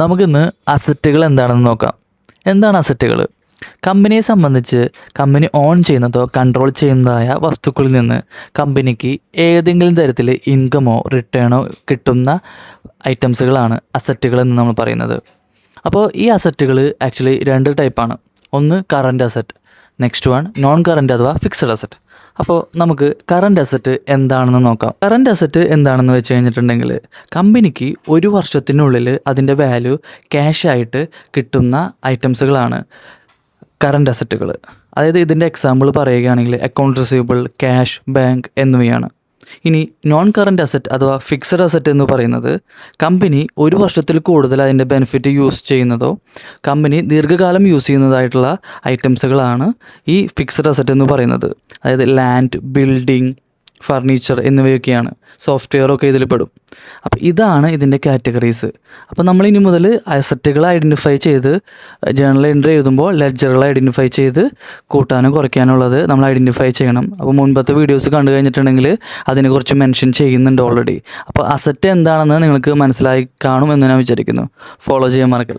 നമുക്കിന്ന് അസറ്റുകൾ എന്താണെന്ന് നോക്കാം. എന്താണ് അസറ്റുകൾ? കമ്പനിയെ സംബന്ധിച്ച് കമ്പനി ഓൺ ചെയ്യുന്നതോ കൺട്രോൾ ചെയ്യുന്നതായ വസ്തുക്കളിൽ നിന്ന് കമ്പനിക്ക് ഏതെങ്കിലും തരത്തിൽ ഇൻകമോ റിട്ടേണോ കിട്ടുന്ന ഐറ്റംസുകളാണ് അസറ്റുകൾ എന്ന് നമ്മൾ പറയുന്നത്. അപ്പോൾ ഈ അസറ്റുകൾ ആക്ച്വലി രണ്ട് ടൈപ്പാണ്. ഒന്ന് current asset, next one non current അഥവാ ഫിക്സഡ് അസറ്റ്. അപ്പോൾ നമുക്ക് കറൻറ്റ് അസറ്റ് എന്താണെന്ന് നോക്കാം. കറൻറ്റ് അസറ്റ് എന്താണെന്ന് വെച്ച് കഴിഞ്ഞിട്ടുണ്ടെങ്കിൽ കമ്പനിക്ക് ഒരു വർഷത്തിനുള്ളിൽ അതിൻ്റെ വാല്യൂ ക്യാഷായിട്ട് കിട്ടുന്ന ഐറ്റംസുകളാണ് കറൻറ്റ് അസറ്റുകൾ. അതായത് ഇതിൻ്റെ എക്സാമ്പിൾ പറയുകയാണെങ്കിൽ അക്കൗണ്ട് റിസീവബിൾ, ക്യാഷ്, ബാങ്ക് എന്നിവയാണ്. ഇനി നോൺ കറൻറ്റ് അസറ്റ് അഥവാ ഫിക്സഡ് അസറ്റ് എന്ന് പറയുന്നത് കമ്പനി ഒരു വർഷത്തിൽ കൂടുതൽ അതിൻ്റെ ബെനിഫിറ്റ് യൂസ് ചെയ്യുന്നതോ കമ്പനി ദീർഘകാലം യൂസ് ചെയ്യുന്നതായിട്ടുള്ള ഐറ്റംസുകളാണ് ഈ ഫിക്സഡ് അസറ്റ് എന്ന് പറയുന്നത്. അതായത് ലാൻഡ്, ബിൽഡിംഗ്, ഫർണിച്ചർ എന്നിവയൊക്കെയാണ്. സോഫ്റ്റ്വെയറൊക്കെ ഇതിൽ പെടും. അപ്പോൾ ഇതാണ് ഇതിൻ്റെ കാറ്റഗറീസ്. അപ്പോൾ നമ്മൾ ഇനി മുതൽ അസറ്റുകൾ ഐഡൻറ്റിഫൈ ചെയ്ത് ജേണൽ എൻട്രി എഴുതുമ്പോൾ ലെഡ്ജറുകൾ ഐഡൻറ്റിഫൈ ചെയ്ത് കൂട്ടാനും കുറയ്ക്കാനുള്ളത് നമ്മൾ ഐഡൻറ്റിഫൈ ചെയ്യണം. അപ്പോൾ മുൻപത്തെ വീഡിയോസ് കണ്ടു കഴിഞ്ഞിട്ടുണ്ടെങ്കിൽ അതിനെക്കുറിച്ച് മെൻഷൻ ചെയ്യുന്നുണ്ട് ഓൾറെഡി. അപ്പോൾ അസറ്റ് എന്താണെന്ന് നിങ്ങൾക്ക് മനസ്സിലായി കാണുമെന്ന് ഞാൻ വിചാരിക്കുന്നു. ഫോളോ ചെയ്യാൻ മറക്കല്ല.